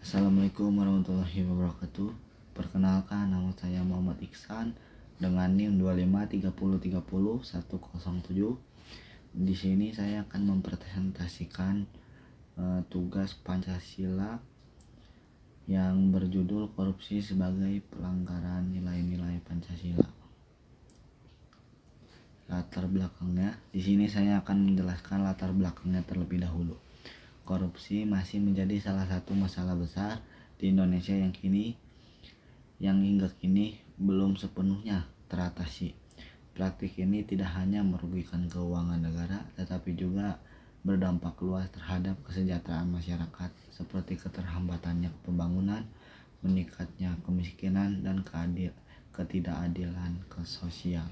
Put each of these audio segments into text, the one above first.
Assalamualaikum warahmatullahi wabarakatuh. Perkenalkan, nama saya Muhammad Iksan dengan NIM 253030 107. Di sini saya akan mempresentasikan tugas Pancasila yang berjudul korupsi sebagai pelanggaran nilai-nilai Pancasila. Latar belakangnya, di sini saya akan menjelaskan latar belakangnya terlebih dahulu. Korupsi masih menjadi salah satu masalah besar di Indonesia yang hingga kini belum sepenuhnya teratasi. Praktik ini tidak hanya merugikan keuangan negara, tetapi juga berdampak luas terhadap kesejahteraan masyarakat, seperti keterhambatannya pembangunan, meningkatnya kemiskinan, dan ketidakadilan sosial.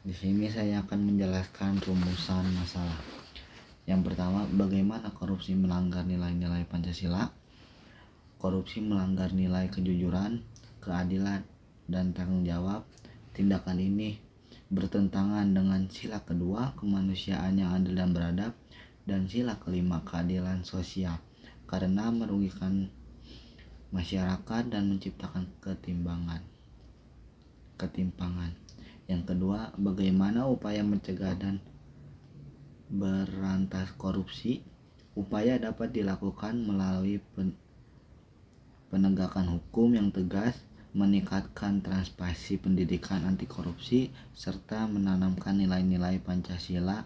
Di sini saya akan menjelaskan rumusan masalah. Yang pertama, bagaimana korupsi melanggar nilai-nilai Pancasila? Korupsi melanggar nilai kejujuran, keadilan, dan tanggung jawab. Tindakan ini bertentangan dengan sila kedua, kemanusiaan yang adil dan beradab, dan sila kelima, keadilan sosial, karena merugikan masyarakat dan menciptakan ketimpangan. Yang kedua, bagaimana upaya mencegah dan berantas korupsi? Upaya dapat dilakukan melalui penegakan hukum yang tegas, meningkatkan transparansi pendidikan anti korupsi, serta menanamkan nilai-nilai Pancasila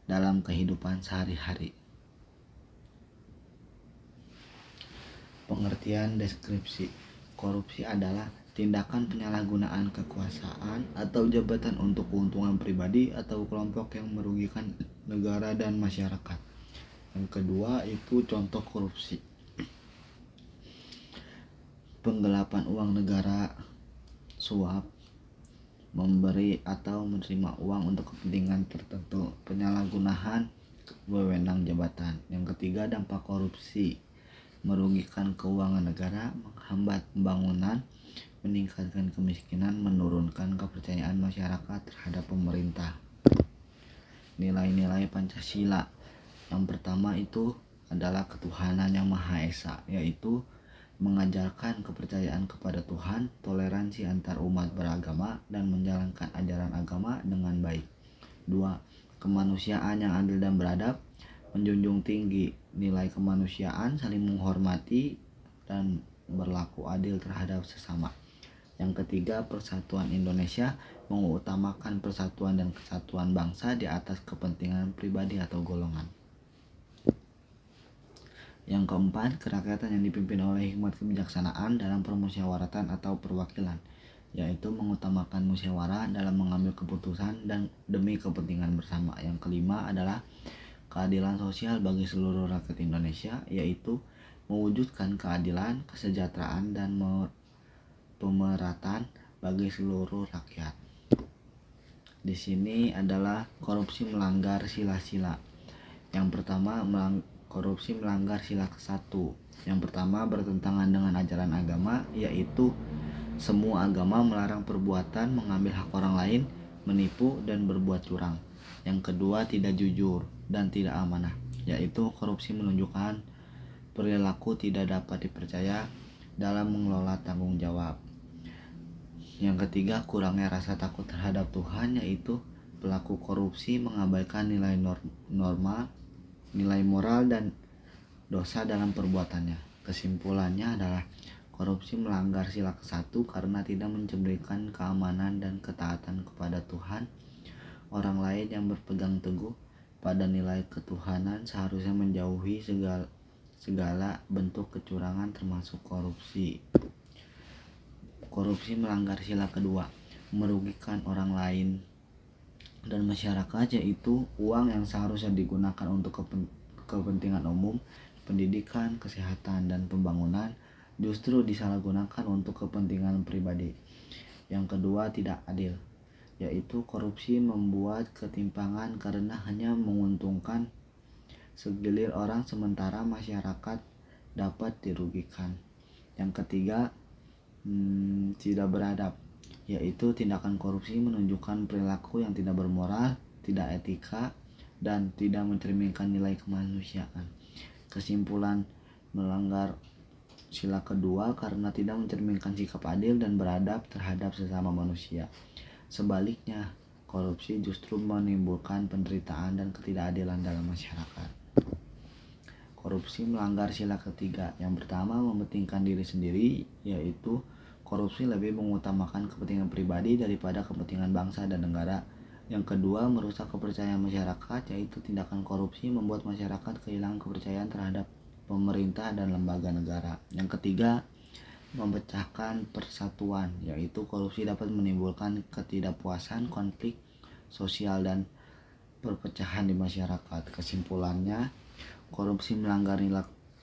dalam kehidupan sehari-hari. Pengertian deskripsi. Korupsi adalah tindakan penyalahgunaan kekuasaan atau jabatan untuk keuntungan pribadi atau kelompok yang merugikan negara dan masyarakat. Yang kedua itu contoh korupsi. Penggelapan uang negara, suap, memberi atau menerima uang untuk kepentingan tertentu, penyalahgunaan wewenang jabatan. Yang ketiga, dampak korupsi. Merugikan keuangan negara, menghambat pembangunan, meningkatkan kemiskinan, menurunkan kepercayaan masyarakat terhadap pemerintah. Nilai-nilai Pancasila. Yang pertama itu adalah ketuhanan yang Maha Esa, yaitu mengajarkan kepercayaan kepada Tuhan, toleransi antar umat beragama, dan menjalankan ajaran agama dengan baik. 2. Kemanusiaan yang adil dan beradab, menjunjung tinggi nilai kemanusiaan, saling menghormati, dan berlaku adil terhadap sesama. Yang ketiga, persatuan Indonesia, mengutamakan persatuan dan kesatuan bangsa di atas kepentingan pribadi atau golongan. Yang keempat, kerakyatan yang dipimpin oleh hikmat kebijaksanaan dalam permusyawaratan atau perwakilan, yaitu mengutamakan musyawarah dalam mengambil keputusan dan demi kepentingan bersama. Yang kelima adalah keadilan sosial bagi seluruh rakyat Indonesia, yaitu mewujudkan keadilan, kesejahteraan, dan pemerataan bagi seluruh rakyat. Di sini adalah korupsi melanggar sila-sila. Yang pertama, korupsi melanggar sila ke-1. Yang pertama, bertentangan dengan ajaran agama, yaitu semua agama melarang perbuatan mengambil hak orang lain, menipu, dan berbuat curang. Yang kedua, tidak jujur dan tidak amanah, yaitu korupsi menunjukkan perilaku tidak dapat dipercaya dalam mengelola tanggung jawab. Yang ketiga, kurangnya rasa takut terhadap Tuhan, yaitu pelaku korupsi mengabaikan nilai moral dan dosa dalam perbuatannya. Kesimpulannya adalah korupsi melanggar sila ke-1 karena tidak memberikan keamanan dan ketaatan kepada Tuhan. Orang lain yang berpegang teguh pada nilai ketuhanan seharusnya menjauhi segala bentuk kecurangan termasuk korupsi. Korupsi melanggar sila kedua, merugikan orang lain dan masyarakat, yaitu uang yang seharusnya digunakan untuk kepentingan umum, pendidikan, kesehatan, dan pembangunan justru disalahgunakan untuk kepentingan pribadi. Yang kedua, tidak adil, yaitu korupsi membuat ketimpangan karena hanya menguntungkan segelintir orang sementara masyarakat dapat dirugikan. Yang ketiga, tidak beradab, yaitu tindakan korupsi menunjukkan perilaku yang tidak bermoral, tidak etika, dan tidak mencerminkan nilai kemanusiaan. Kesimpulan melanggar sila kedua karena tidak mencerminkan sikap adil dan beradab terhadap sesama manusia. Sebaliknya, korupsi justru menimbulkan penderitaan dan ketidakadilan dalam masyarakat. Korupsi melanggar sila ketiga. Yang pertama, mementingkan diri sendiri, yaitu korupsi lebih mengutamakan kepentingan pribadi daripada kepentingan bangsa dan negara. Yang kedua, merusak kepercayaan masyarakat, yaitu tindakan korupsi membuat masyarakat kehilangan kepercayaan terhadap pemerintah dan lembaga negara. Yang ketiga, memecahkan persatuan, yaitu korupsi dapat menimbulkan ketidakpuasan, konflik sosial, dan perpecahan di masyarakat. Kesimpulannya, korupsi melanggar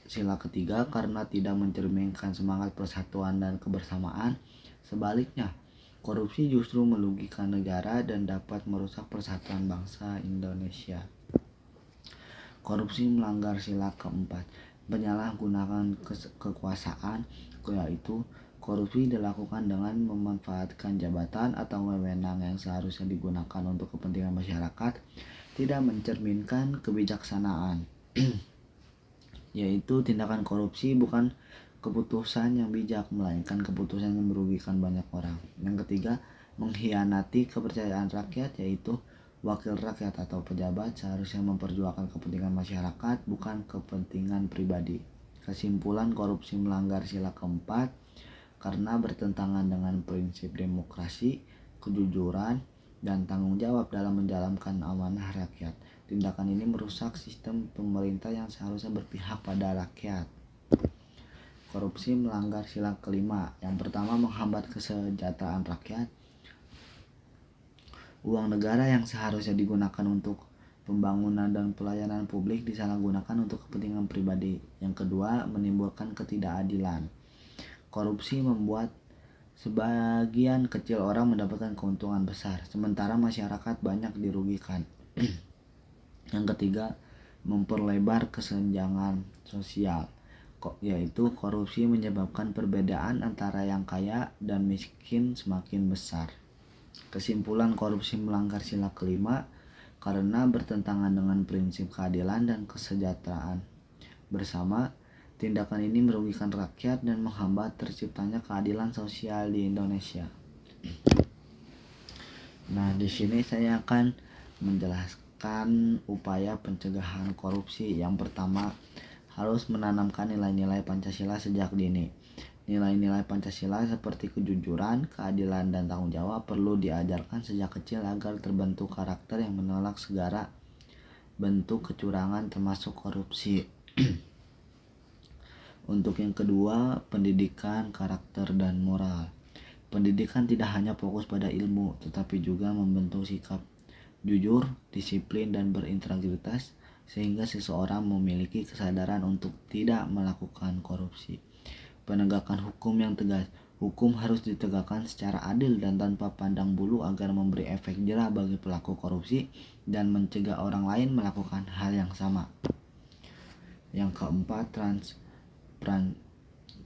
sila ketiga karena tidak mencerminkan semangat persatuan dan kebersamaan. Sebaliknya, korupsi justru merugikan negara dan dapat merusak persatuan bangsa Indonesia. Korupsi melanggar sila keempat, penyalahgunaan kekuasaan, yaitu korupsi dilakukan dengan memanfaatkan jabatan atau wewenang yang seharusnya digunakan untuk kepentingan masyarakat, tidak mencerminkan kebijaksanaan. Yaitu tindakan korupsi bukan keputusan yang bijak, melainkan keputusan yang merugikan banyak orang. Yang ketiga, mengkhianati kepercayaan rakyat, yaitu wakil rakyat atau pejabat seharusnya memperjuangkan kepentingan masyarakat, bukan kepentingan pribadi. Kesimpulan, korupsi melanggar sila keempat karena bertentangan dengan prinsip demokrasi, kejujuran, dan tanggung jawab dalam menjalankan amanah rakyat. Tindakan ini merusak sistem pemerintah yang seharusnya berpihak pada rakyat. Korupsi melanggar sila kelima. Yang pertama, menghambat kesejahteraan rakyat. Uang negara yang seharusnya digunakan untuk pembangunan dan pelayanan publik disalahgunakan untuk kepentingan pribadi. Yang kedua, menimbulkan ketidakadilan. Korupsi membuat sebagian kecil orang mendapatkan keuntungan besar, sementara masyarakat banyak dirugikan. Yang ketiga, memperlebar kesenjangan sosial, yaitu korupsi menyebabkan perbedaan antara yang kaya dan miskin semakin besar. Kesimpulan, korupsi melanggar sila kelima karena bertentangan dengan prinsip keadilan dan kesejahteraan bersama. Tindakan ini merugikan rakyat dan menghambat terciptanya keadilan sosial di Indonesia. Nah, di sini saya akan menjelaskan upaya pencegahan korupsi. Yang pertama, harus menanamkan nilai-nilai Pancasila sejak dini. Nilai-nilai Pancasila seperti kejujuran, keadilan, dan tanggung jawab perlu diajarkan sejak kecil agar terbentuk karakter yang menolak segala bentuk kecurangan termasuk korupsi. Untuk yang kedua, pendidikan karakter dan moral. Pendidikan tidak hanya fokus pada ilmu, tetapi juga membentuk sikap jujur, disiplin, dan berintegritas, sehingga seseorang memiliki kesadaran untuk tidak melakukan korupsi. Penegakan hukum yang tegas. Hukum harus ditegakkan secara adil dan tanpa pandang bulu agar memberi efek jera bagi pelaku korupsi dan mencegah orang lain melakukan hal yang sama. Yang keempat,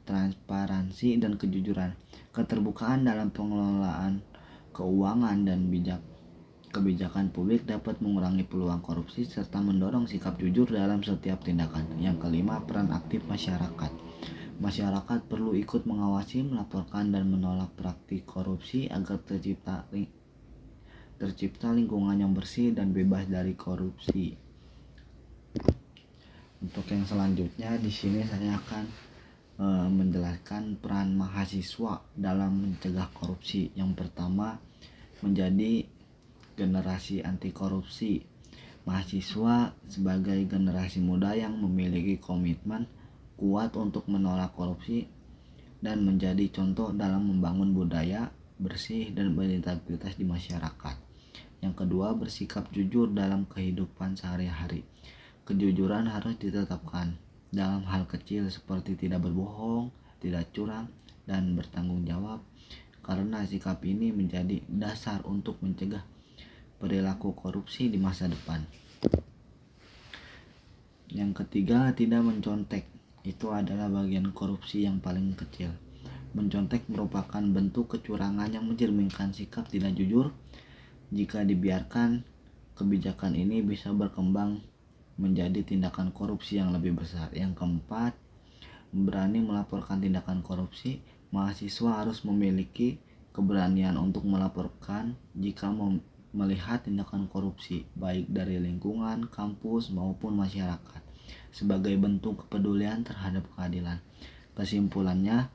transparansi dan kejujuran. Keterbukaan dalam pengelolaan keuangan dan kebijakan publik dapat mengurangi peluang korupsi serta mendorong sikap jujur dalam setiap tindakan. Yang kelima, peran aktif masyarakat. Masyarakat perlu ikut mengawasi, melaporkan, dan menolak praktik korupsi agar tercipta lingkungan yang bersih dan bebas dari korupsi. Untuk yang selanjutnya, di sini saya akan menjelaskan peran mahasiswa dalam mencegah korupsi. Yang pertama, menjadi generasi anti korupsi. Mahasiswa sebagai generasi muda yang memiliki komitmen kuat untuk menolak korupsi dan menjadi contoh dalam membangun budaya bersih dan berintegritas di masyarakat. Yang kedua, bersikap jujur dalam kehidupan sehari-hari. Kejujuran harus ditetapkan dalam hal kecil seperti tidak berbohong, tidak curang, dan bertanggung jawab, karena sikap ini menjadi dasar untuk mencegah perilaku korupsi di masa depan. Yang ketiga, tidak mencontek. Itu adalah bagian korupsi yang paling kecil. Mencontek merupakan bentuk kecurangan yang mencerminkan sikap tidak jujur. Jika dibiarkan, kebijakan ini bisa berkembang menjadi tindakan korupsi yang lebih besar. Yang keempat, berani melaporkan tindakan korupsi. Mahasiswa harus memiliki keberanian untuk melaporkan jika melihat tindakan korupsi, baik dari lingkungan, kampus, maupun masyarakat, sebagai bentuk kepedulian terhadap keadilan. Kesimpulannya,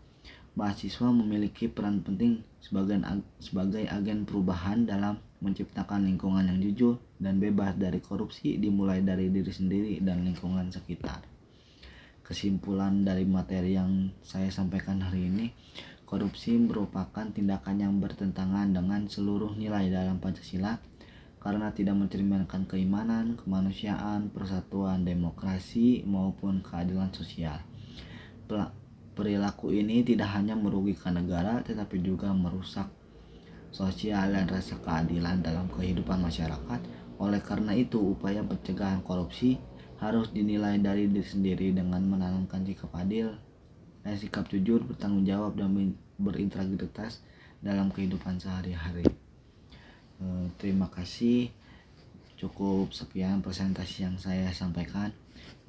mahasiswa memiliki peran penting sebagai agen perubahan dalam menciptakan lingkungan yang jujur dan bebas dari korupsi, dimulai dari diri sendiri dan lingkungan sekitar. Kesimpulan dari materi yang saya sampaikan hari ini, korupsi merupakan tindakan yang bertentangan dengan seluruh nilai dalam Pancasila karena tidak mencerminkan keimanan, kemanusiaan, persatuan, demokrasi, maupun keadilan sosial. Perilaku ini tidak hanya merugikan negara, tetapi juga merusak sosial dan rasa keadilan dalam kehidupan masyarakat. Oleh karena itu, upaya pencegahan korupsi harus dinilai dari diri sendiri dengan menanamkan sikap adil dan sikap jujur, bertanggung jawab, dan berintegritas dalam kehidupan sehari-hari. Terima kasih. Cukup sekian presentasi yang saya sampaikan.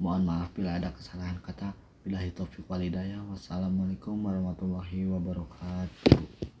Mohon maaf bila ada kesalahan kata. Billahi taufiq wal hidayah. Wassalamualaikum warahmatullahi wabarakatuh.